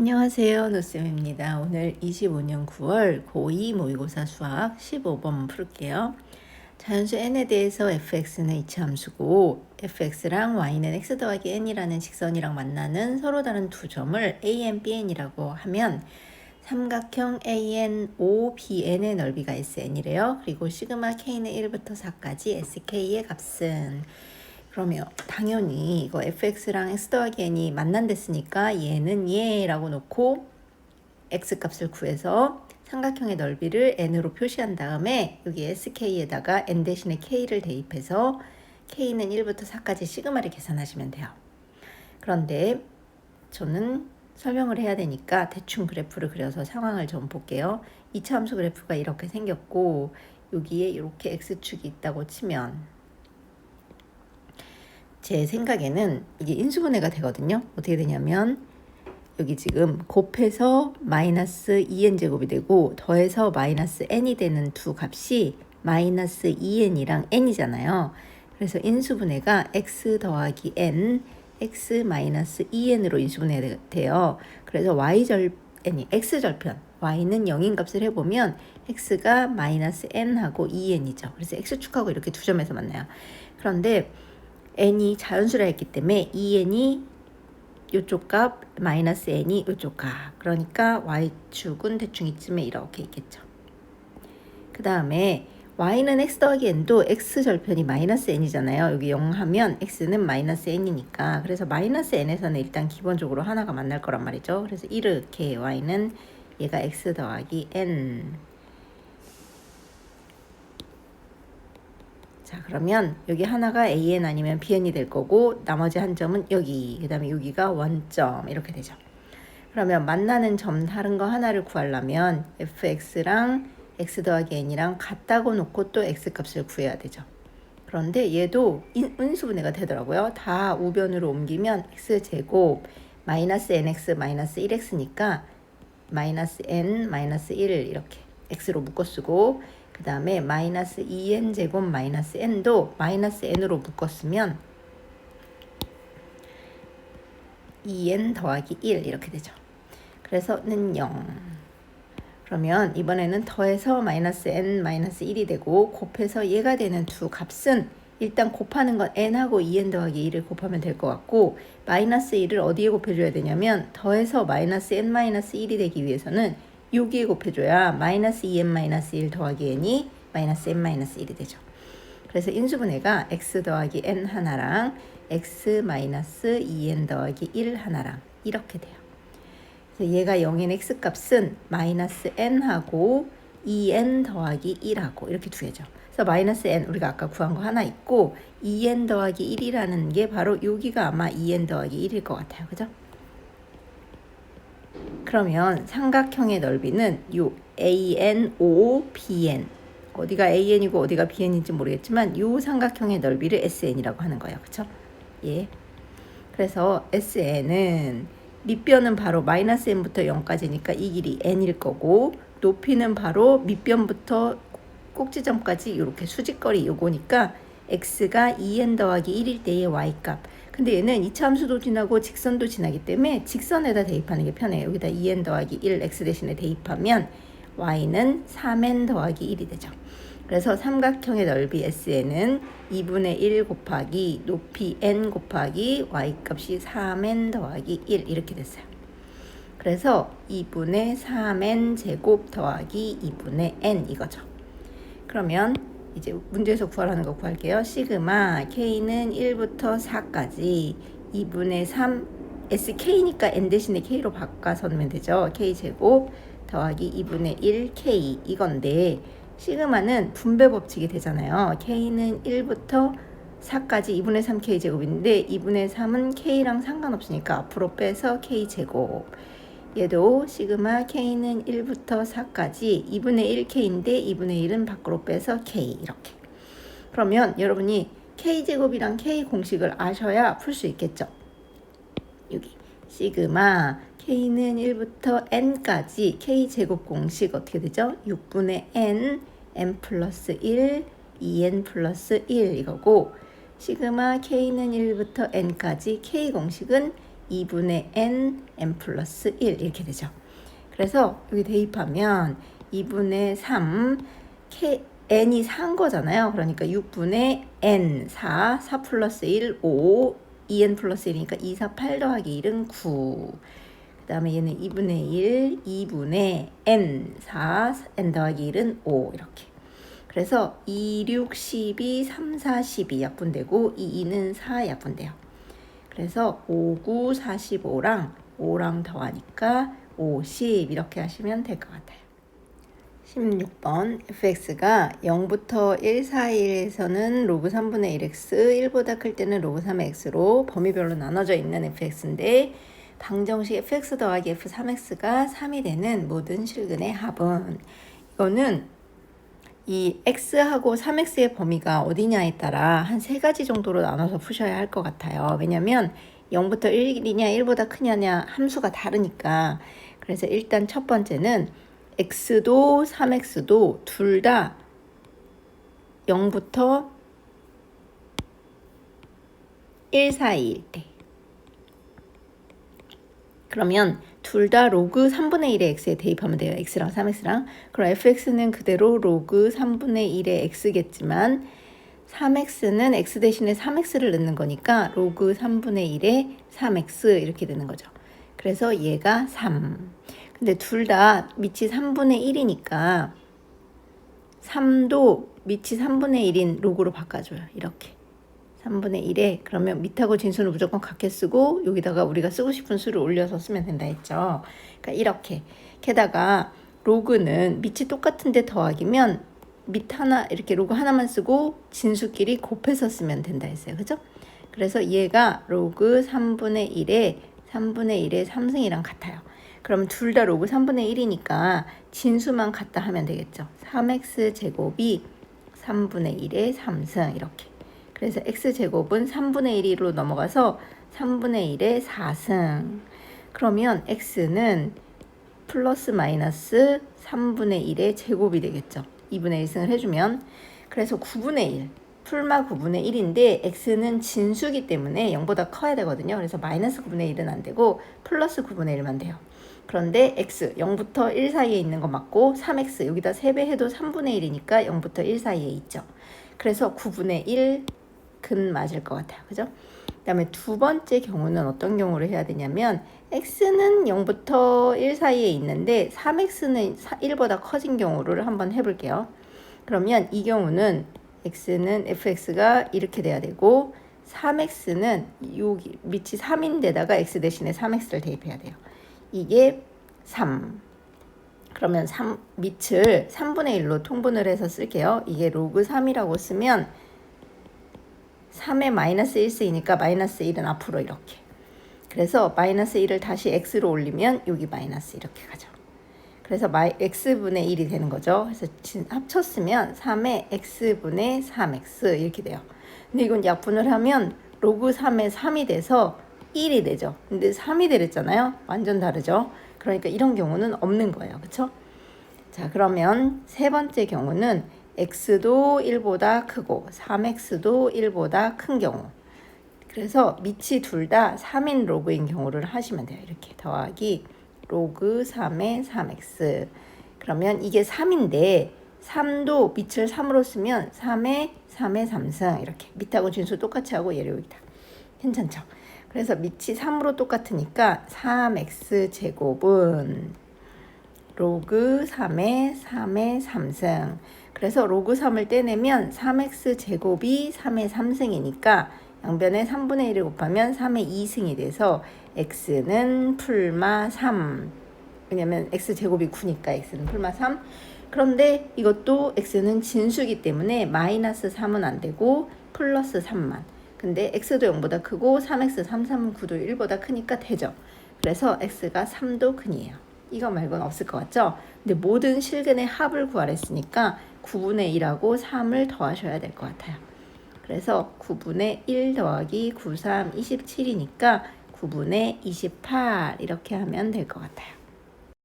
안녕하세요. 노쌤입니다. 오늘 25년 9월 고2 모의고사 수학 15번 풀게요. 자연수 n에 대해서 fx는 이차함수고 fx랑 y는 x 더하기 n이라는 직선이랑 만나는 서로 다른 두 점을 a,n, bn이라고 하면 삼각형 AN5, BN의 넓이가 SN이래요. 그리고 시그마 K는 1부터 4까지 SK의 값은 그러면 당연히 이거 fx랑 x 더하기 n이 만난댔으니까 얘는 얘라고 놓고 x 값을 구해서 삼각형의 넓이를 n으로 표시한 다음에 여기 sk에다가 n 대신에 k를 대입해서 k는 1부터 4까지 시그마를 계산하시면 돼요. 그런데 저는 설명을 해야 되니까 대충 그래프를 그려서 상황을 좀 볼게요. 이차 함수 그래프가 이렇게 생겼고 여기에 이렇게 x축이 있다고 치면 제 생각에는 이게 인수분해가 되거든요. 어떻게 되냐면 여기 지금 곱해서 마이너스 2n제곱이 되고 더해서 마이너스 n이 되는 두 값이 마이너스 2n이랑 n이잖아요. 그래서 인수분해가 x 더하기 n, x 마이너스 2n으로 인수분해돼요. 그래서 x절편, y는 0인 값을 해보면 x가 마이너스 n하고 2n이죠. 그래서 x축하고 이렇게 두 점에서 만나요. 그런데 n이 자연수라 했기 때문에 2n이 이쪽 값, 마이너스 n이 이쪽 값. 그러니까 y축은 대충 이쯤에 이렇게 있겠죠. 그 다음에 y는 x 더하기 n도 x절편이 마이너스 n이잖아요. 여기 0 하면 x는 마이너스 n이니까. 그래서 마이너스 n에서는 일단 기본적으로 하나가 만날 거란 말이죠. 그래서 이렇게 y는 얘가 x 더하기 n. 자, 그러면 여기 하나가 AN 아니면 BN이 될 거고 나머지 한 점은 여기, 그 다음에 여기가 원점 이렇게 되죠. 그러면 만나는 점 다른 거 하나를 구하려면 fx랑 x 더하기 n이랑 같다고 놓고 또 x 값을 구해야 되죠. 그런데 얘도 인수분해가 되더라고요. 다 우변으로 옮기면 x제곱 마이너스 nx 마이너스 1x니까 마이너스 n 마이너스 1 이렇게 x로 묶어 쓰고 그 다음에 마이너스 2n 제곱 마이너스 n도 마이너스 n으로 묶었으면 2n 더하기 1 이렇게 되죠. 그래서는 0. 그러면 이번에는 더해서 마이너스 n 마이너스 1이 되고 곱해서 얘가 되는 두 값은 일단 곱하는 건 n하고 2n 더하기 1을 곱하면 될 것 같고 마이너스 1을 어디에 곱해줘야 되냐면 더해서 마이너스 n 마이너스 1이 되기 위해서는 여기에 곱해줘야 마이너스 2n 마이너스 1 더하기 n이 마이너스 n 마이너스 1이 되죠. 그래서 인수분해가 x 더하기 n 하나랑 x 마이너스 2n 더하기 1 하나랑 이렇게 돼요. 그래서 얘가 0인 x 값은 마이너스 n하고 2n 더하기 1하고 이렇게 두 개죠. 그래서 마이너스 n 우리가 아까 구한 거 하나 있고 2n 더하기 1이라는 게 바로 여기가 아마 2n 더하기 1일 것 같아요. 그죠? 그러면 삼각형의 넓이는 요 AN5, BN 어디가 AN이고 어디가 BN인지 모르겠지만 요 삼각형의 넓이를 SN이라고 하는 거예요. 그쵸? 예. 그래서 SN은 밑변은 바로 마이너스 n부터 0까지니까 이 길이 n일 거고 높이는 바로 밑변부터 꼭지점까지 이렇게 수직거리 요거니까 x가 2n 더하기 1일 때의 y값. 근데 얘는 이차 함수도 지나고 직선도 지나기 때문에 직선에다 대입하는 게 편해요. 여기다 2n 더하기 1 x 대신에 대입하면 y는 3n 더하기 1이 되죠. 그래서 삼각형의 넓이 SN은 2분의 1 곱하기 높이 n 곱하기 y값이 3n 더하기 1 이렇게 됐어요. 그래서 2분의 3n 제곱 더하기 2분의 n 이거죠. 그러면 이제 문제에서 구하라는 거 구할게요. 시그마 K는 1부터 4까지 2분의 3 SK니까 N 대신에 K로 바꿔서 넣으면 되죠. K제곱 더하기 2분의 1 K 이건데 시그마는 분배 법칙이 되잖아요. K는 1부터 4까지 2분의 3 K제곱인데 2분의 3은 K랑 상관없으니까 앞으로 빼서 K제곱 얘도 시그마 K는 1부터 4까지 2분의 1K인데 2분의 1은 밖으로 빼서 K 이렇게. 그러면 여러분이 K제곱이랑 K 공식을 아셔야 풀 수 있겠죠. 여기 시그마 K는 1부터 N까지 K제곱 공식 어떻게 되죠? 6분의 N, N 플러스 1, 2N 플러스 1 이거고 시그마 K는 1부터 N까지 K 공식은 2분의 n, n 플러스 1 이렇게 되죠. 그래서 여기 대입하면 2분의 3, n이 4인 거잖아요. 그러니까 6분의 n, 4 플러스 1, 5, 2n 플러스 1이니까 2, 4, 8 더하기 1은 9. 그 다음에 얘는 2분의 1, 2분의 n, 4, n 더하기 1은 5 이렇게. 그래서 2, 6, 12, 3, 4, 12 약분되고 2, 2는 4 약분돼요. 그래서 5, 9, 45랑 5랑 더하니까 50 이렇게 하시면 될 것 같아요. 16번 fx가 0부터 1 사이에서는 로그 3분의 1x, 1보다 클 때는 로그 3의 x로 범위별로 나눠져 있는 fx인데 방정식 fx 더하기 f3x가 3이 되는 모든 실근의 합은, 이거는 이 x하고 3x의 범위가 어디냐에 따라 한 3가지 정도로 나눠서 푸셔야 할 것 같아요. 왜냐면 0부터 1이냐 1보다 크냐냐 함수가 다르니까. 그래서 일단 첫 번째는 x도 3x도 둘 다 0부터 1 사이일 때, 그러면 둘 다 로그 3분의 1의 x에 대입하면 돼요. x랑 3x랑. 그럼 fx는 그대로 로그 3분의 1의 x겠지만 3x는 x 대신에 3x를 넣는 거니까 로그 3분의 1의 3x 이렇게 되는 거죠. 그래서 얘가 3. 근데 둘 다 밑이 3분의 1이니까 3도 밑이 3분의 1인 로그로 바꿔줘요. 이렇게 3분의 1에 그러면 밑하고 진수는 무조건 같게 쓰고 여기다가 우리가 쓰고 싶은 수를 올려서 쓰면 된다 했죠. 그러니까 이렇게. 게다가 로그는 밑이 똑같은데 더하기면 밑 하나 이렇게 로그 하나만 쓰고 진수끼리 곱해서 쓰면 된다 했어요. 그죠? 그래서 얘가 로그 3분의 1에 3승이랑 같아요. 그럼 둘 다 로그 3분의 1이니까 진수만 같다 하면 되겠죠. 3x 제곱이 3분의 1의 3승 이렇게. 그래서 x제곱은 3분의 1로 넘어가서 3분의 1의 4승. 그러면 x는 플러스 마이너스 3분의 1의 제곱이 되겠죠. 2분의 1승을 해주면. 그래서 9분의 1. 풀마 9분의 1인데 x는 진수기 때문에 0보다 커야 되거든요. 그래서 마이너스 9분의 1은 안 되고 플러스 9분의 1만 돼요. 그런데 x 0부터 1 사이에 있는 거 맞고 3x 여기다 3배 해도 3분의 1이니까 0부터 1 사이에 있죠. 그래서 9분의 1 근 맞을 것 같아요. 그죠? 그 다음에 두 번째 경우는 어떤 경우를 해야 되냐면 x는 0부터 1 사이에 있는데 3x는 1보다 커진 경우를 한번 해볼게요. 그러면 이 경우는 x는 fx가 이렇게 돼야 되고 3x는 여기 밑이 3인데다가 x 대신에 3x를 대입해야 돼요. 이게 3. 그러면 밑을 3분의 1로 통분을 해서 쓸게요. 이게 로그 3이라고 쓰면 3에 마이너스 1쓰이니까 마이너스 1은 앞으로 이렇게. 그래서 마이너스 1을 다시 x로 올리면 여기 마이너스 이렇게 가죠. 그래서 x분의 1이 되는 거죠. 그래서 합쳤으면 3의 x분의 3x 이렇게 돼요. 근데 이건 약분을 하면 로그 3의 3이 돼서 1이 되죠. 근데 3이 되랬잖아요. 완전 다르죠. 그러니까 이런 경우는 없는 거예요. 그렇죠? 자, 그러면 세 번째 경우는 x도 1보다 크고 3x도 1보다 큰 경우. 그래서 밑이 둘 다 3인 로그인 경우를 하시면 돼요. 이렇게 더하기 로그 3의 3x. 그러면 이게 3인데 3도 밑을 3으로 쓰면 3의 3승 이렇게. 밑하고 진수 똑같이 하고 얘를 여기다. 괜찮죠? 그래서 밑이 3으로 똑같으니까 3x 제곱은 로그 3의 3승. 그래서 로그 3을 떼내면 3x 제곱이 3의 3승이니까 양변에 3분의 1을 곱하면 3의 2승이 돼서 x는 풀마 3. 왜냐면 x 제곱이 9니까 x는 풀마 3. 그런데 이것도 x는 진수기 때문에 마이너스 3은 안 되고 플러스 3만. 근데 x도 0보다 크고 3x 3, 9도 1보다 크니까 되죠. 그래서 x가 3도 근이에요. 이거 말고는 없을 것 같죠? 근데 모든 실근의 합을 구하랬으니까 9분의 1하고 3을 더하셔야 될 것 같아요. 그래서 9분의 1 더하기 9, 3, 27이니까 9분의 28 이렇게 하면 될 것 같아요.